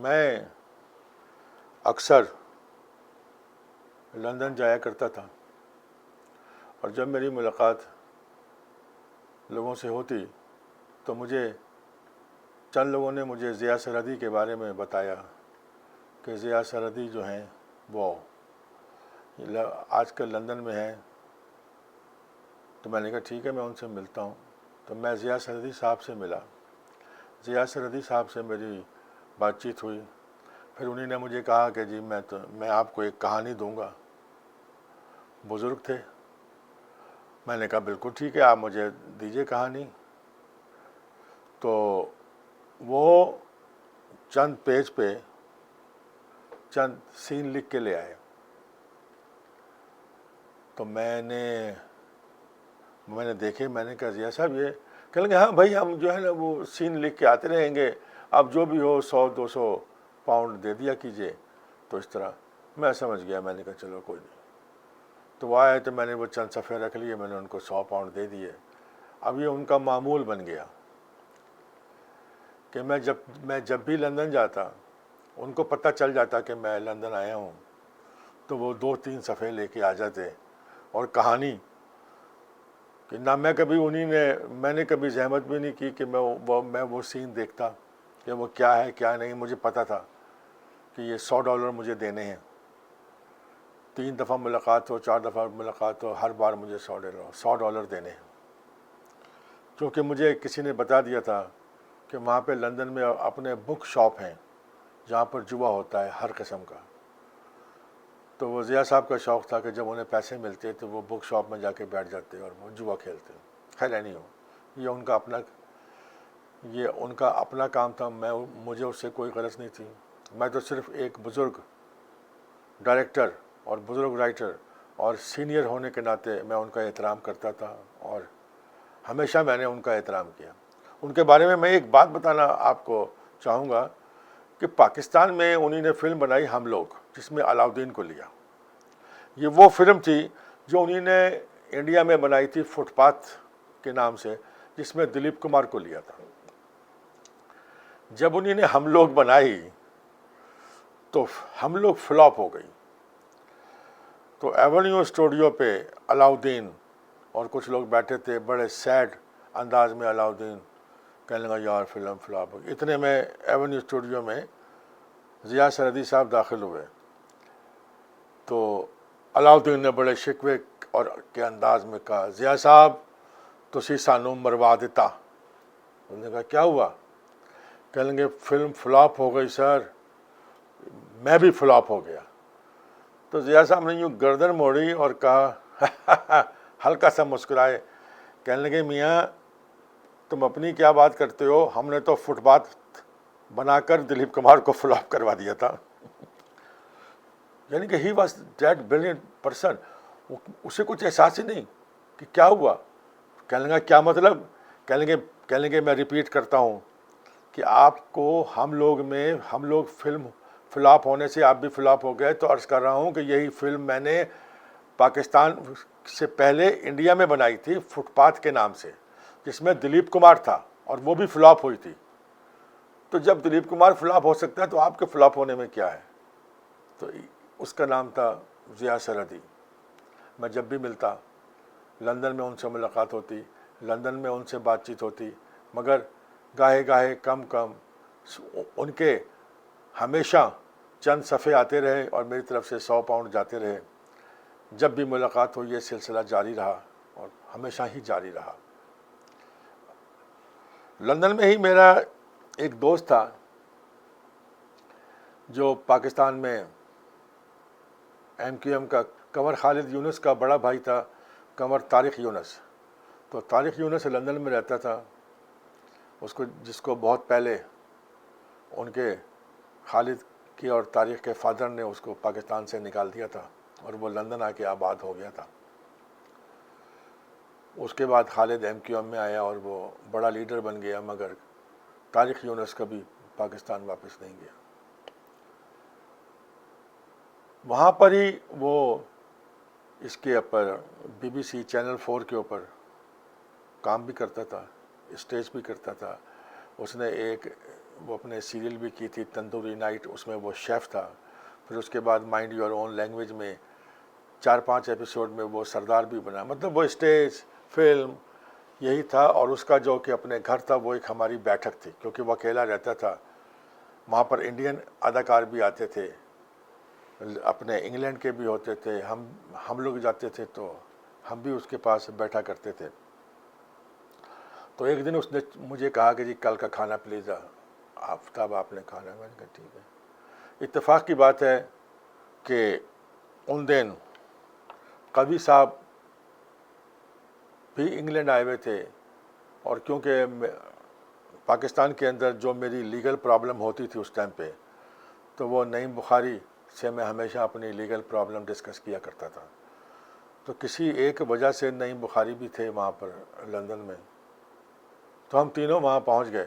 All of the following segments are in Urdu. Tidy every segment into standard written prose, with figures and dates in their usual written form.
میں اکثر لندن جایا کرتا تھا، اور جب میری ملاقات لوگوں سے ہوتی تو مجھے چند لوگوں نے مجھے ضیاء سرحدی کے بارے میں بتایا کہ ضیاء سرحدی جو ہیں وہ آج کل لندن میں ہیں. تو میں نے کہا ٹھیک ہے، میں ان سے ملتا ہوں. تو میں ضیاء سرحدی صاحب سے ملا. ضیاء سرحدی صاحب سے میری بات چیت ہوئی. پھر انہوں نے مجھے کہا کہ جی میں آپ کو ایک کہانی دوں گا. بزرگ تھے. میں نے کہا بالکل ٹھیک ہے، آپ مجھے دیجیے کہانی. تو وہ چند پیج پہ چند سین لکھ کے لے آئے. تو میں نے دیکھے. میں نے کہا ضیاء صاحب یہ کہنے لگے ہاں بھائی، ہم جو ہے نا وہ سین لکھ کے آتے رہیں گے، اب جو بھی ہو 100-200 پاؤنڈ دے دیا کیجیے. تو اس طرح میں سمجھ گیا. میں نے کہا چلو کوئی نہیں. تو وہ آئے تو میں نے وہ چند صفحے رکھ لیے. میں نے ان کو 100 پاؤنڈ دے دیے. اب یہ ان کا معمول بن گیا کہ میں جب بھی لندن جاتا، ان کو پتہ چل جاتا کہ میں لندن آیا ہوں، تو وہ 2-3 صفحے لے کے آ جاتے. اور کہانی کہ نہ میں نے کبھی زحمت بھی نہیں کی کہ میں وہ سین دیکھتا کہ وہ کیا ہے کیا نہیں. مجھے پتہ تھا کہ یہ $100 مجھے دینے ہیں. 3 دفعہ ملاقات ہو، 4 دفعہ ملاقات ہو، ہر بار مجھے $100 دینے ہیں. کیونکہ مجھے کسی نے بتا دیا تھا کہ وہاں پہ لندن میں اپنے بک شاپ ہیں جہاں پر جوا ہوتا ہے ہر قسم کا. تو وہ ضیاء صاحب کا شوق تھا کہ جب انہیں پیسے ملتے تو وہ بک شاپ میں جا کے بیٹھ جاتے اور وہ جوا کھیلتے. خیر نہیں ہو، یہ ان کا اپنا کام تھا. مجھے اس سے کوئی غرض نہیں تھی. میں تو صرف ایک بزرگ ڈائریکٹر اور بزرگ رائٹر اور سینئر ہونے کے ناطے میں ان کا احترام کرتا تھا، اور ہمیشہ میں نے ان کا احترام کیا. ان کے بارے میں ایک بات بتانا آپ کو چاہوں گا کہ پاکستان میں انہوں نے فلم بنائی ہم لوگ، جس میں علاؤدین کو لیا. یہ وہ فلم تھی جو انہوں نے انڈیا میں بنائی تھی فٹ پاتھ کے نام سے، جس میں دلیپ کمار کو لیا تھا. جب انہوں نے ہم لوگ بنائی تو ہم لوگ فلاپ ہو گئی. تو ایونیو اسٹوڈیو پہ علاؤدین اور کچھ لوگ بیٹھے تھے، بڑے سیڈ انداز میں. علاؤدین کہنے لگا یار فلم فلاپ ہو گئی. اتنے میں ایونیو اسٹوڈیو میں ضیاء سرحدی صاحب داخل ہوئے. تو علاؤدین نے بڑے شکوے اور کے انداز میں کہا ضیاء صاحب تسی سانو مروا دیتا. انہوں نے کہا کیا ہوا؟ کہنے لگے فلم فلاپ ہو گئی سر، میں بھی فلاپ ہو گیا. تو ضیاء صاحب نے یوں گردن موڑی اور کہا ہلکا سا مسکرائے. کہنے لگے میاں تم اپنی کیا بات کرتے ہو، ہم نے تو فٹ پاتھ بنا کر دلیپ کمار کو فلاپ کروا دیا تھا. یعنی کہ he was that brilliant person. اسے کچھ احساس ہی نہیں کہ کیا ہوا. کہنے لگا کیا مطلب؟ کہنے لگے میں ریپیٹ کرتا ہوں کہ آپ کو ہم لوگ فلم فلاپ ہونے سے آپ بھی فلاپ ہو گئے. تو عرض کر رہا ہوں کہ یہی فلم میں نے پاکستان سے پہلے انڈیا میں بنائی تھی فٹ پاتھ کے نام سے، جس میں دلیپ کمار تھا، اور وہ بھی فلاپ ہوئی تھی. تو جب دلیپ کمار فلاپ ہو سکتا ہے تو آپ کے فلاپ ہونے میں کیا ہے؟ تو اس کا نام تھا ضیاء سرحدی. میں جب بھی ملتا لندن میں ان سے ملاقات ہوتی، لندن میں ان سے بات چیت ہوتی، مگر گاہے کم ان کے ہمیشہ چند صفحے آتے رہے اور میری طرف سے 100 پاؤنڈ جاتے رہے. جب بھی ملاقات ہوئی یہ سلسلہ جاری رہا اور ہمیشہ ہی جاری رہا. لندن میں ہی میرا ایک دوست تھا جو پاکستان میں MQM کا کنور خالد یونس کا بڑا بھائی تھا، کنور طارق یونس. تو طارق یونس لندن میں رہتا تھا. جس کو بہت پہلے ان کے خالد کی اور طارق کے فادر نے اس کو پاکستان سے نکال دیا تھا اور وہ لندن آ کے آباد ہو گیا تھا. اس کے بعد خالد MQM میں آیا اور وہ بڑا لیڈر بن گیا، مگر طارق یونس کبھی پاکستان واپس نہیں گیا. وہاں پر ہی وہ اس کے اوپر BBC چینل 4 کے اوپر کام بھی کرتا تھا، اسٹیج بھی کرتا تھا. اس نے ایک وہ اپنے سیریل بھی کی تھی تندوری نائٹ، اس میں وہ شیف تھا. پھر اس کے بعد مائنڈ یور اون لینگویج میں 4-5 ایپیسوڈ میں وہ سردار بھی بنا. مطلب وہ اسٹیج فلم یہی تھا. اور اس کا جو کہ اپنے گھر تھا وہ ایک ہماری بیٹھک تھی، کیونکہ وہ اکیلا رہتا تھا. وہاں پر انڈین اداکار بھی آتے تھے، اپنے انگلینڈ کے بھی ہوتے تھے. ہم لوگ جاتے تھے تو ہم بھی اس کے پاس بیٹھا کرتے تھے. تو ایک دن اس نے مجھے کہا کہ جی کل کا کھانا پلیز آفتاب آپ نے کھانا. میں نے کہا ٹھیک ہے. اتفاق کی بات ہے کہ ان دن قوی صاحب بھی انگلینڈ آئے ہوئے تھے. اور کیونکہ پاکستان کے اندر جو میری لیگل پرابلم ہوتی تھی اس ٹائم پہ، تو وہ نعیم بخاری سے میں ہمیشہ اپنی لیگل پرابلم ڈسکس کیا کرتا تھا. تو کسی ایک وجہ سے نعیم بخاری بھی تھے وہاں پر لندن میں. تو ہم تینوں وہاں پہنچ گئے.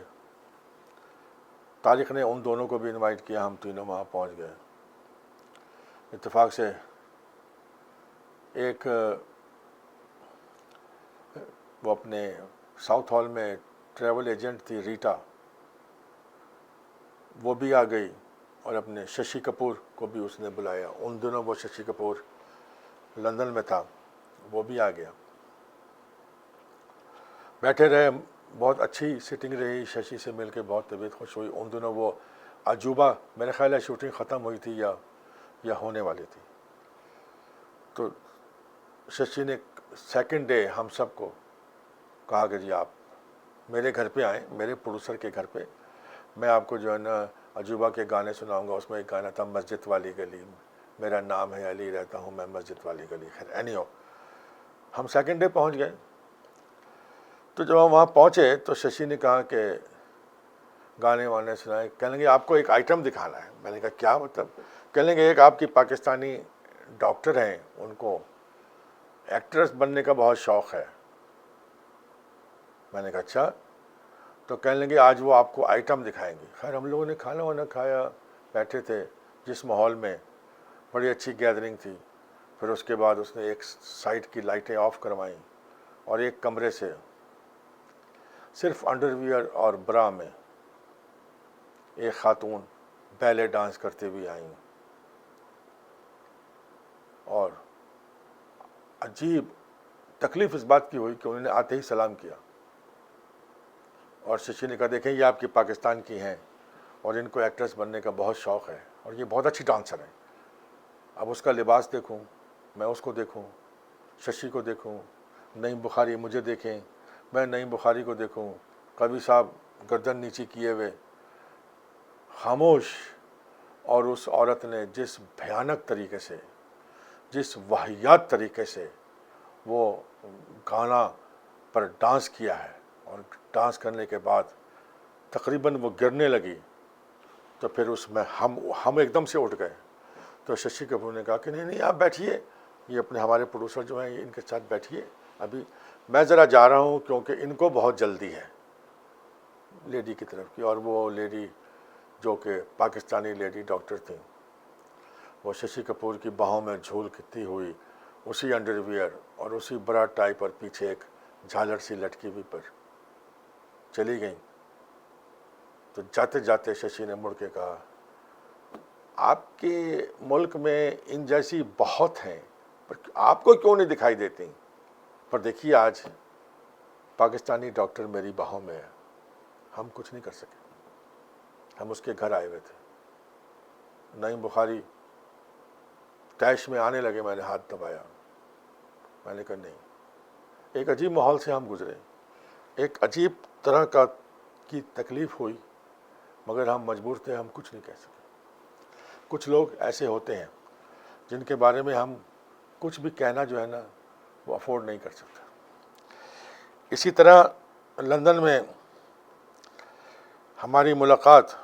طارق نے ان دونوں کو بھی انوائٹ کیا، ہم تینوں وہاں پہنچ گئے. اتفاق سے ایک وہ اپنے ساؤتھ ہال میں ٹریول ایجنٹ تھی ریٹا، وہ بھی آ گئی. اور اپنے ششی کپور کو بھی اس نے بلایا. ان دنوں وہ ششی کپور لندن میں تھا، وہ بھی آ گیا. بیٹھے رہے، بہت اچھی سیٹنگ رہی. ششی سے مل کے بہت طبیعت خوش ہوئی. ان دنوں وہ عجوبہ میرے خیال ہے شوٹنگ ختم ہوئی تھی یا ہونے والی تھی. تو ششی نے سیکنڈ ڈے ہم سب کو کہا کہ جی آپ میرے گھر پہ آئیں، میرے پروڈیوسر کے گھر پہ. میں آپ کو جو ہے نا عجوبہ کے گانے سناؤں گا. اس میں ایک گانا تھا مسجد والی گلی، میرا نام ہے علی، رہتا ہوں میں مسجد والی گلی. خیر اینی ہو، ہم سیکنڈ ڈے پہنچ گئے. تو جب ہم وہاں پہنچے تو ششی نے کہا کہ گانے وانے سنائے. کہنے لگے آپ کو ایک آئٹم دکھانا ہے. میں نے کہا کیا مطلب؟ کہنے لگے ایک آپ کی پاکستانی ڈاکٹر ہیں، ان کو ایکٹریس بننے کا بہت شوق ہے. میں نے کہا اچھا. تو کہنے لگے آج وہ آپ کو آئٹم دکھائیں گے. خیر ہم لوگوں نے کھانا وانا کھایا، بیٹھے تھے جس ماحول میں، بڑی اچھی گیدرنگ تھی. پھر اس کے بعد اس نے ایک سائڈ کی لائٹیں آف کروائیں اور ایک کمرے سے صرف انڈر ویئر اور برا میں ایک خاتون بیلے ڈانس کرتے ہوئے آئیں. اور عجیب تکلیف اس بات کی ہوئی کہ انہوں نے آتے ہی سلام کیا. اور ششی نے کہا دیکھیں یہ آپ کی پاکستان کی ہیں اور ان کو ایکٹریس بننے کا بہت شوق ہے اور یہ بہت اچھی ڈانسر ہیں. اب اس کا لباس دیکھوں، میں اس کو دیکھوں، ششی کو دیکھوں، نعیم بخاری مجھے دیکھیں، میں نعیم بخاری کو دیکھوں، قوی صاحب گردن نیچی کیے ہوئے خاموش. اور اس عورت نے جس بھیانک طریقے سے، جس واہیات طریقے سے وہ گانا پر ڈانس کیا ہے، اور ڈانس کرنے کے بعد تقریباً وہ گرنے لگی. تو پھر اس میں ہم ایک دم سے اٹھ گئے. تو ششی کپور نے کہا کہ نہیں آپ بیٹھیے، یہ اپنے ہمارے پروڈیوسر جو ہیں ان کے ساتھ بیٹھیے، ابھی میں ذرا جا رہا ہوں کیونکہ ان کو بہت جلدی ہے لیڈی کی طرف کی. اور وہ لیڈی جو کہ پاکستانی لیڈی ڈاکٹر تھیں، وہ ششی کپور کی باہوں میں جھولتی ہوئی اسی انڈر ویئر اور اسی برا ٹائی پر پیچھے ایک جھالر سی لٹکی ہوئی پر چلی گئیں. تو جاتے جاتے ششی نے مڑ کے کہا آپ کے ملک میں ان جیسی بہت ہیں، پر آپ کو کیوں نہیں دکھائی دیتی؟ پر دیکھیے آج پاکستانی ڈاکٹر میری باہوں میں ہے، ہم کچھ نہیں کر سکے. ہم اس کے گھر آئے ہوئے تھے. نعیم بخاری طیش میں آنے لگے. میں نے ہاتھ دبایا. میں نے کہا نہیں. ایک عجیب ماحول سے ہم گزرے، ایک عجیب طرح کی تکلیف ہوئی، مگر ہم مجبور تھے، ہم کچھ نہیں کہہ سکے. کچھ لوگ ایسے ہوتے ہیں جن کے بارے میں ہم کچھ بھی کہنا جو ہے نا وہ افورڈ نہیں کر سکتا. اسی طرح لندن میں ہماری ملاقات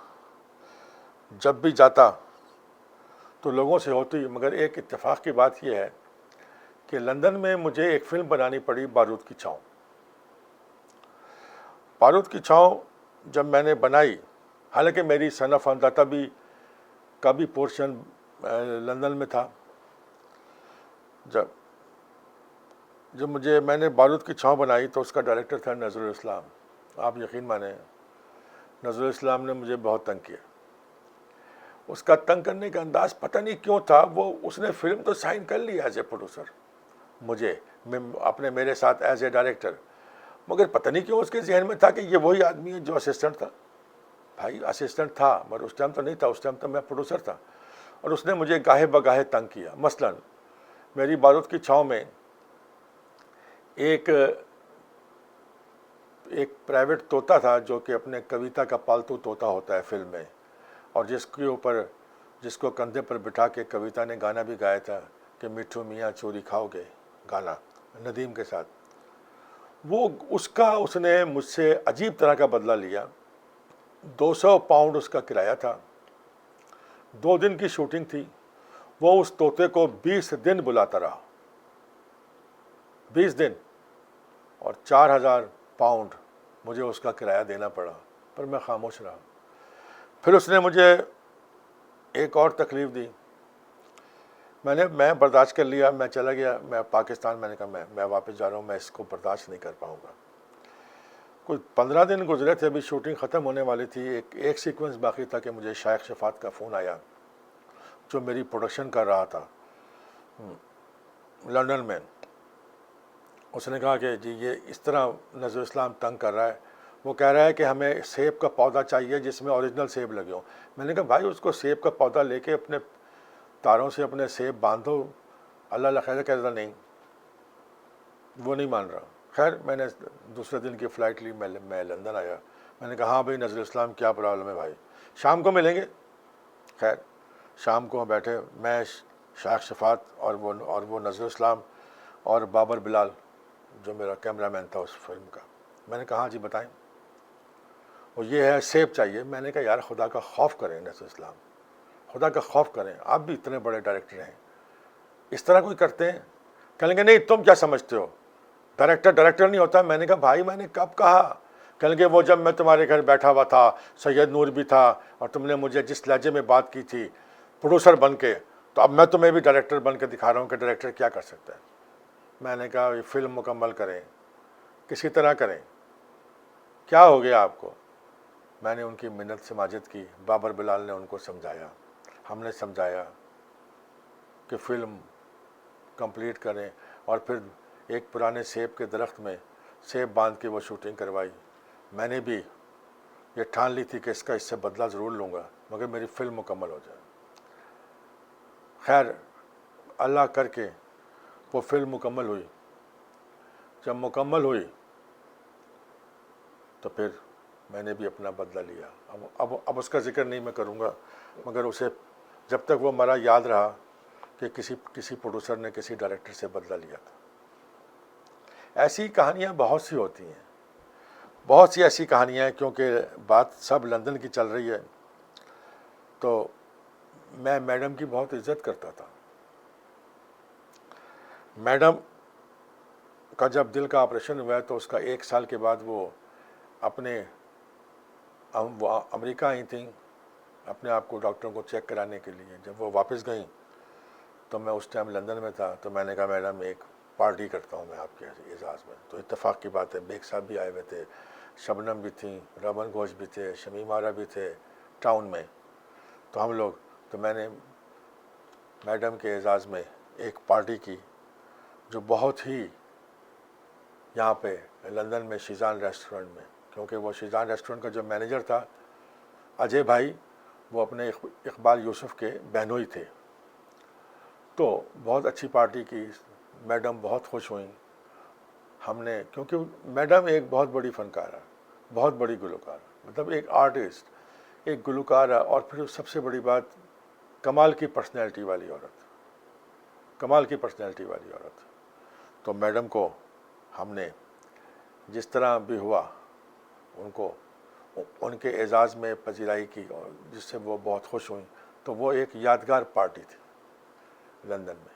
جب بھی جاتا تو لوگوں سے ہوتی، مگر ایک اتفاق کی بات یہ ہے کہ لندن میں مجھے ایک فلم بنانی پڑی، بارود کی چھاؤں. بارود کی چھاؤں جب میں نے بنائی، حالانکہ میری سن آف انداتا بھی کا بھی پورشن لندن میں تھا. جب میں نے بارود کی چھاؤں بنائی تو اس کا ڈائریکٹر تھا نظر الاسلام. آپ یقین مانیں نذر الاسلام نے مجھے بہت تنگ کیا. اس کا تنگ کرنے کا انداز پتہ نہیں کیوں تھا. وہ اس نے فلم تو سائن کر لی ایز اے پروڈیوسر مجھے اپنے میرے ساتھ ایز اے ڈائریکٹر, مگر پتہ نہیں کیوں اس کے ذہن میں تھا کہ یہ وہی آدمی ہے جو اسسٹنٹ تھا. بھائی اسسٹنٹ تھا مگر اس ٹائم تو نہیں تھا, اس ٹائم تو میں پروڈیوسر تھا. اور اس نے مجھے گاہے بگاہے تنگ کیا. مثلا میری بارود کی چھاؤں میں ایک پرائیویٹ طوطا تھا جو کہ اپنے کویتا کا پالتو طوطا ہوتا ہے فلم میں, اور جس کو کندھے پر بٹھا کے کویتا نے گانا بھی گایا تھا کہ میٹھو میاں چوری کھاؤ گے, گانا ندیم کے ساتھ. اس نے مجھ سے عجیب طرح کا بدلہ لیا. 200 پاؤنڈ اس کا کرایہ تھا, 2 دن کی شوٹنگ تھی. وہ اس طوطے کو 20 دن بلاتا رہا, 20 دن, اور 4000 پاؤنڈ مجھے اس کا کرایہ دینا پڑا, پر میں خاموش رہا. پھر اس نے مجھے ایک اور تکلیف دی. میں برداشت کر لیا, میں چلا گیا, میں پاکستان. میں نے کہا میں واپس جا رہا ہوں, میں اس کو برداشت نہیں کر پاؤں گا. کوئی 15 دن گزرے تھے, ابھی شوٹنگ ختم ہونے والی تھی. ایک سیکوینس باقی تھا کہ مجھے شائخ شفاعت کا فون آیا جو میری پروڈکشن کر رہا تھا لندن میں. اس نے کہا کہ جی یہ اس طرح نذر اسلام تنگ کر رہا ہے, وہ کہہ رہا ہے کہ ہمیں سیب کا پودا چاہیے جس میں اوریجنل سیب لگے ہوں. میں نے کہا بھائی اس کو سیب کا پودا لے کے اپنے تاروں سے اپنے سیب باندھو, اللہ لخیر. کہتا نہیں, وہ نہیں مان رہا. خیر میں نے دوسرے دن کی فلائٹ لی, میں لندن آیا. میں نے کہا ہاں بھائی نذر اسلام کیا پرابلم ہے بھائی, شام کو ملیں گے. خیر شام کو بیٹھے, میں شائخ شفاعت اور وہ نذر اسلام اور بابر بلال جو میرا کیمرہ مین تھا اس فلم کا. میں نے کہا ہاں جی بتائیں. وہ یہ ہے سیب چاہیے. میں نے کہا یار خدا کا خوف کریں نذر اسلام, خدا کا خوف کریں, آپ بھی اتنے بڑے ڈائریکٹر ہیں, اس طرح کوئی کرتے ہیں؟ کہنے لگے نہیں تم کیا سمجھتے ہو, ڈائریکٹر نہیں ہوتا. میں نے کہا بھائی میں نے کب کہا؟ کہنے لگے وہ جب میں تمہارے گھر بیٹھا ہوا تھا, سید نور بھی تھا, اور تم نے مجھے جس لہجے میں بات کی تھی پروڈیوسر بن کے, تو اب میں تمہیں بھی ڈائریکٹر بن کے دکھا رہا ہوں کہ ڈائریکٹر کیا کر سکتا ہے. میں نے کہا یہ فلم مکمل کریں, کسی طرح کریں, کیا ہو گیا آپ کو؟ میں نے ان کی منت سماجت کی. بابر بلال نے ان کو سمجھایا, ہم نے سمجھایا کہ فلم کمپلیٹ کریں, اور پھر ایک پرانے سیب کے درخت میں سیب باندھ کے وہ شوٹنگ کروائی. میں نے بھی یہ ٹھان لی تھی کہ اس سے بدلہ ضرور لوں گا مگر میری فلم مکمل ہو جائے. خیر اللہ کر کے وہ فلم مکمل ہوئی. جب مکمل ہوئی تو پھر میں نے بھی اپنا بدلہ لیا. اب اس کا ذکر نہیں میں کروں گا, مگر اسے جب تک وہ مرا یاد رہا کہ کسی پروڈیوسر نے کسی ڈائریکٹر سے بدلہ لیا تھا. ایسی کہانیاں بہت سی ہوتی ہیں, بہت سی ایسی کہانیاں ہیں. کیونکہ بات سب لندن کی چل رہی ہے تو میں میڈم کی بہت عزت کرتا تھا. میڈم کا جب دل کا آپریشن ہوا تو اس کا 1 سال کے بعد وہ امریکہ آئی تھیں اپنے آپ کو ڈاکٹروں کو چیک کرانے کے لیے. جب وہ واپس گئیں تو میں اس ٹائم لندن میں تھا. تو میں نے کہا میڈم ایک پارٹی کرتا ہوں میں آپ کے اعزاز میں. تو اتفاق کی بات ہے بیگ صاحب بھی آئے ہوئے تھے, شبنم بھی تھیں, رمن گھوش بھی تھے, شمیم آرا بھی تھے ٹاؤن میں. تو ہم لوگ, تو میں نے میڈم کے اعزاز میں ایک پارٹی کی جو بہت ہی یہاں پہ لندن میں شیزان ریسٹورنٹ میں, کیونکہ وہ شیزان ریسٹورنٹ کا جو مینیجر تھا اجے بھائی, وہ اپنے اقبال یوسف کے بہنوئی تھے. تو بہت اچھی پارٹی کی. میڈم بہت خوش ہوئیں. ہم نے, کیونکہ میڈم ایک بہت بڑی فنکارہ, بہت بڑی گلوکار, مطلب ایک آرٹسٹ, ایک گلوکارہ, اور پھر سب سے بڑی بات کمال کی پرسنالٹی والی عورت, کمال کی پرسنالٹی والی عورت. تو میڈم کو ہم نے جس طرح بھی ہوا ان کے اعزاز میں پذیرائی کی, اور جس سے وہ بہت خوش ہوئیں. تو وہ ایک یادگار پارٹی تھی لندن میں.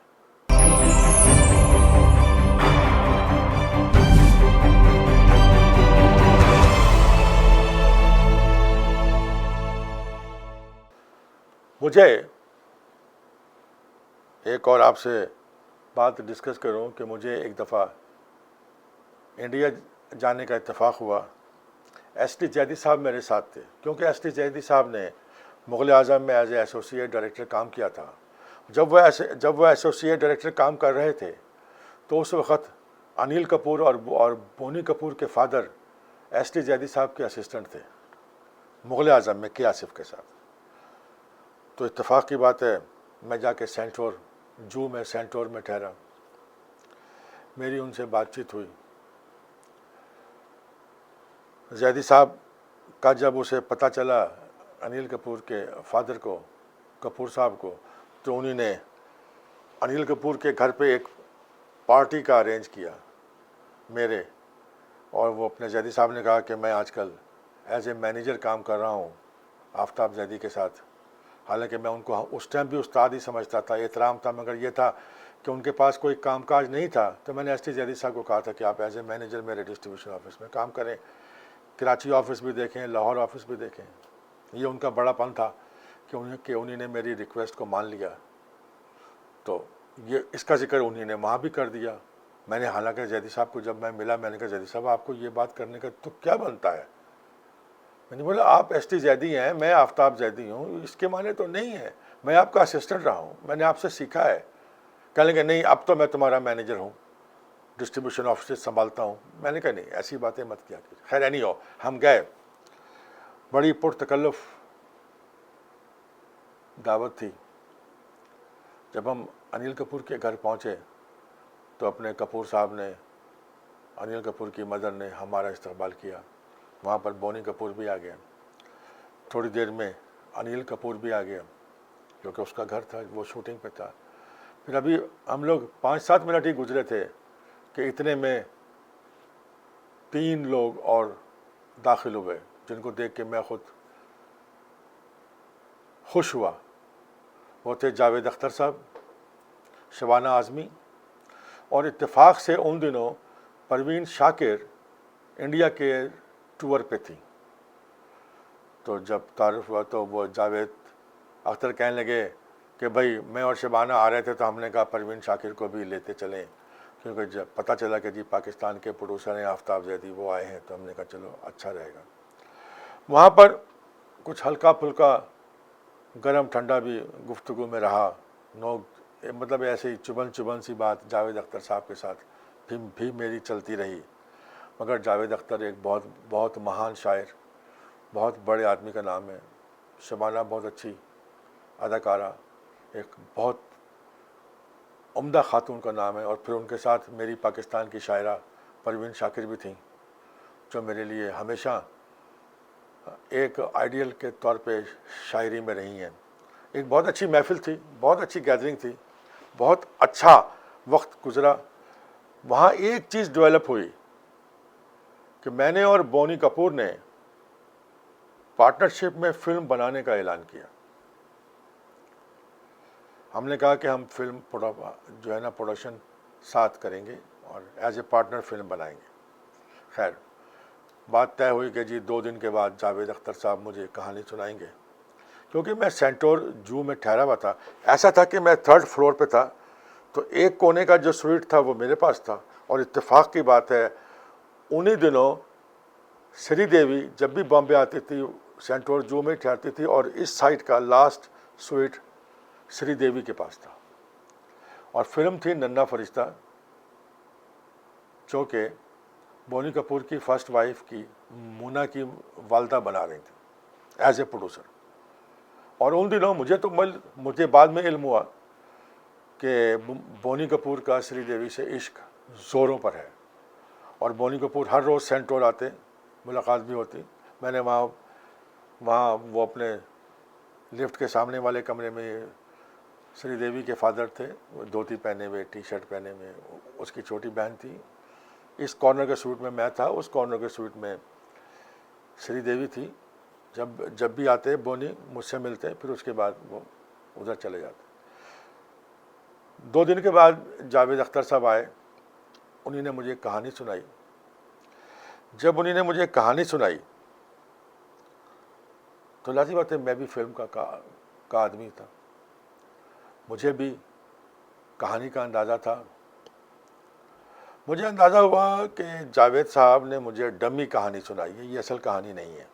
مجھے ایک اور آپ سے بات ڈسکس کروں کہ مجھے ایک دفعہ انڈیا جانے کا اتفاق ہوا ایس ٹی زیدی صاحب میرے ساتھ تھے، کیونکہ ایس ٹی زیدی صاحب نے مغل اعظم میں ایز اے ایسوسیٹ ڈائریکٹر کام کیا تھا. جب وہ ایسوسیٹ ڈائریکٹر کام کر رہے تھے تو اس وقت انیل کپور اور بونی کپور کے فادر ایس ٹی زیدی صاحب کے اسسٹنٹ تھے مغل اعظم میں کے آصف کے ساتھ. تو اتفاق کی بات ہے میں جا کے سینٹور میں ٹھہرا، میری ان سے بات چیت ہوئی. زیدی صاحب کا جب اسے پتہ چلا انیل کپور کے فادر کو، کپور صاحب کو، تو انہوں نے انیل کپور کے گھر پہ ایک پارٹی کا ارینج کیا میرے، اور وہ اپنے زیدی صاحب نے کہا کہ میں آج کل ایز اے مینیجر کام کر رہا ہوں آفتاب زیدی کے ساتھ. حالانکہ میں ان کو اس ٹائم بھی استاد ہی سمجھتا تھا، احترام تھا، مگر یہ تھا کہ ان کے پاس کوئی کام کاج نہیں تھا. تو میں نے ایس ٹی زیدی صاحب کو کہا تھا کہ آپ ایز اے مینیجر میرے ڈسٹریبیوشن آفس میں کام کریں، کراچی آفس بھی دیکھیں، لاہور آفس بھی دیکھیں. یہ ان کا بڑا پن تھا کہ انہوں نے میری ریکویسٹ کو مان لیا. تو یہ اس کا ذکر انہوں نے وہاں بھی کر دیا. میں نے حالانکہ زیدی صاحب کو جب میں ملا میں نے کہا زیدی صاحب آپ کو یہ بات کرنے کا تو کیا بنتا ہے؟ میں نے بولا آپ ایس ٹی زیدی ہیں، میں آفتاب زیدی ہوں، اس کے معنی تو نہیں ہے، میں آپ کا اسسٹنٹ رہا ہوں، میں نے آپ سے سیکھا ہے. کہنے لگے نہیں اب تو میں تمہارا مینیجر ہوں، ڈسٹریبیوشن آفس سنبھالتا ہوں. میں نے کہا نہیں ایسی باتیں مت کیا کیجیے. خیر نہیں ہو ہم گئے، بڑی پرتکلف دعوت تھی. جب ہم انیل کپور کے گھر پہنچے تو اپنے کپور صاحب نے، انیل کپور کی مدر نے ہمارا استقبال کیا. وہاں پر بونی کپور بھی آ گیا. تھوڑی دیر میں انیل کپور بھی آ گیا کیونکہ اس کا گھر تھا، وہ شوٹنگ پہ تھا. پھر ابھی ہم لوگ 5-7 منٹ ہی گزرے تھے کہ اتنے میں 3 لوگ اور داخل ہوئے جن کو دیکھ کے میں خود خوش ہوا. وہ تھے جاوید اختر صاحب، شبانہ اعظمی، اور اتفاق سے ان دنوں پروین شاکر انڈیا کے ٹور پہ تھی. تو جب تعارف ہوا تو وہ جاوید اختر کہنے لگے کہ بھائی میں اور شبانہ آ رہے تھے تو ہم نے کہا پروین شاکر کو بھی لیتے چلیں، کیونکہ جب پتہ چلا کہ جی پاکستان کے پروڈیوسر ہیں آفتاب زیدی وہ آئے ہیں تو ہم نے کہا چلو اچھا رہے گا. وہاں پر کچھ ہلکا پھلکا گرم ٹھنڈا بھی گفتگو میں رہا. مطلب ایسے ہی چبھن سی بات جاوید اختر صاحب کے ساتھ بھی میری چلتی رہی. مگر جاوید اختر ایک بہت مہان شاعر، بہت بڑے آدمی کا نام ہے. شبانہ بہت اچھی اداکارہ، ایک بہت عمدہ خاتون کا نام ہے. اور پھر ان کے ساتھ میری پاکستان کی شاعرہ پروین شاکر بھی تھیں جو میرے لیے ہمیشہ ایک آئیڈیل کے طور پہ شاعری میں رہی ہیں. ایک بہت اچھی محفل تھی، بہت اچھی گیدرنگ تھی، بہت اچھا وقت گزرا. وہاں ایک چیز ڈیولپ ہوئی کہ میں نے اور بونی کپور نے پارٹنرشپ میں فلم بنانے کا اعلان کیا. ہم نے کہا کہ ہم فلم جو ہے نا پروڈکشن ساتھ کریں گے اور ایز اے پارٹنر فلم بنائیں گے. خیر بات طے ہوئی کہ جی 2 دن کے بعد جاوید اختر صاحب مجھے کہانی سنائیں گے. کیونکہ میں سینٹور جو میں ٹھہرا ہوا تھا، ایسا تھا کہ میں 3rd فلور پہ تھا تو ایک کونے کا جو سویٹ تھا وہ میرے پاس تھا. اور اتفاق کی بات ہے انہی دنوں سری دیوی جب بھی بامبے آتی تھی سینٹور جو میں ٹھہرتی تھی اور اس سائٹ کا لاسٹ سویٹ سری دیوی کے پاس تھا. اور فلم تھی ننا فرشتہ جو کہ بونی کپور کی فرسٹ وائف کی مونا کی والدہ بنا رہی تھی ایز اے پروڈیوسر. اور ان دنوں مجھے بعد میں علم ہوا کہ بونی کپور کا سری دیوی سے عشق زوروں پر ہے. اور بونی کپور ہر روز سینٹور آتے، ملاقات بھی ہوتی. میں نے وہاں وہ اپنے لفٹ کے سامنے والے کمرے میں سری دیوی کے فادر تھے، وہ دھوتی پہنے ہوئے، ٹی شرٹ پہنے ہوئے. اس کی چھوٹی بہن تھی. اس کارنر کے سوٹ میں تھا، اس کارنر کے سوٹ میں سری دیوی تھی. جب بھی آتے بونی مجھ سے ملتے، پھر اس کے بعد وہ ادھر چلے جاتے. 2 دن کے بعد جاوید اختر صاحب آئے. انہوں نے مجھے کہانی سنائی. جب انہوں نے مجھے کہانی سنائی تو لازمی بات ہے میں بھی فلم کا آدمی تھا، مجھے بھی کہانی کا اندازہ تھا. مجھے اندازہ ہوا کہ جاوید صاحب نے مجھے ڈمی کہانی سنائی ہے، یہ اصل کہانی نہیں ہے،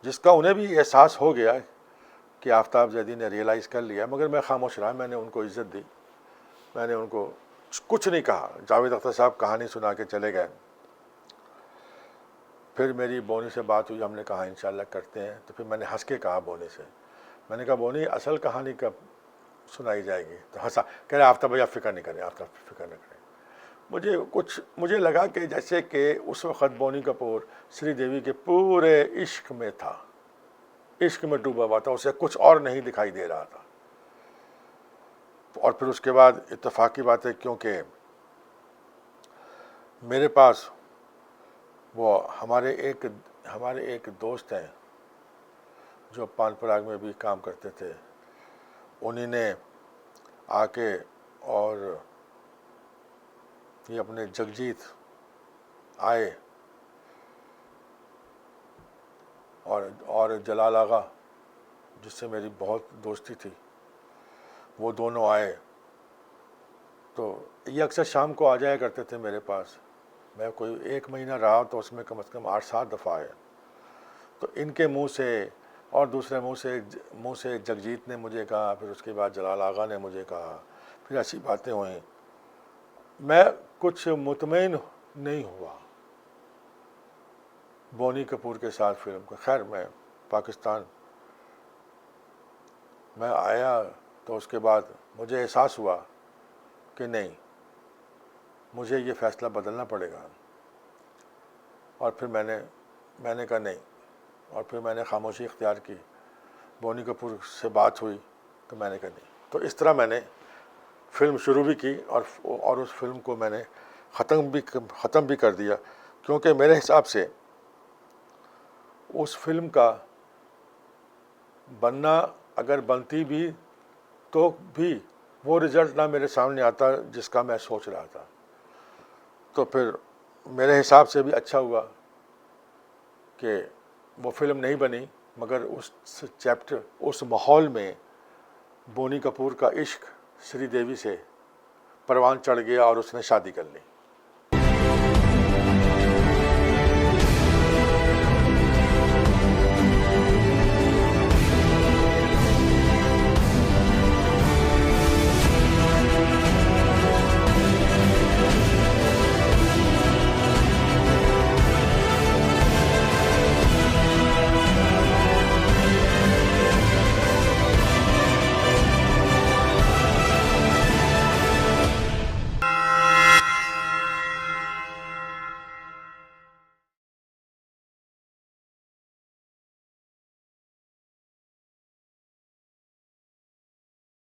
جس کا انہیں بھی احساس ہو گیا کہ آفتاب زیدی نے ریئلائز کر لیا، مگر میں خاموش رہا، میں نے ان کو عزت دی، میں نے ان کو کچھ نہیں کہا۔ جاوید اختر صاحب کہانی سنا کے چلے گئے۔ پھر میری بونی سے بات ہوئی، ہم نے کہا انشاءاللہ کرتے ہیں، تو پھر میں نے ہنس کے کہا بونی سے، میں نے کہا بونی اصل کہانی کب سنائی جائے گی؟ تو ہنسا، کہہ رہے آفتاب بھائی آپ فکر نہیں کریں، آفتاب فکر نہ کریں۔ مجھے لگا کہ جیسے کہ اس وقت بونی کپور سری دیوی کے پورے عشق میں تھا، عشق میں ڈوبا ہوا تھا، اسے کچھ اور نہیں دکھائی دے رہا تھا۔ اور پھر اس کے بعد اتفاقی بات ہے، کیونکہ میرے پاس وہ ہمارے ایک دوست ہیں جو پان پراگ میں بھی کام کرتے تھے، انہی نے آ کے اور یہ اپنے جگجیت آئے اور جلال آغا جس سے میری بہت دوستی تھی، وہ دونوں آئے، تو یہ اکثر شام کو آ جایا کرتے تھے میرے پاس۔ میں کوئی 1 مہینہ رہا تو اس میں کم از کم 8-7 دفعہ آئے۔ تو ان کے منہ سے اور دوسرے منہ سے جگجیت نے مجھے کہا، پھر اس کے بعد جلال آغا نے مجھے کہا، پھر ایسی باتیں ہوئیں، میں کچھ مطمئن نہیں ہوا بونی کپور کے ساتھ فلم کا۔ خیر میں پاکستان میں آیا تو اس کے بعد مجھے احساس ہوا کہ نہیں، مجھے یہ فیصلہ بدلنا پڑے گا، اور پھر میں نے کہا نہیں، اور پھر میں نے خاموشی اختیار کی۔ بونی کپور سے بات ہوئی تو میں نے کہا نہیں، تو اس طرح میں نے فلم شروع بھی کی اور اس فلم کو میں نے ختم بھی کر دیا، کیونکہ میرے حساب سے اس فلم کا بننا اگر بنتی بھی تو بھی وہ رزلٹ نہ میرے سامنے آتا جس کا میں سوچ رہا تھا۔ تو پھر میرے حساب سے بھی اچھا ہوا کہ وہ فلم نہیں بنی، مگر اس ماحول میں بونی کپور کا عشق سری دیوی سے پروان چڑھ گیا اور اس نے شادی کر لی۔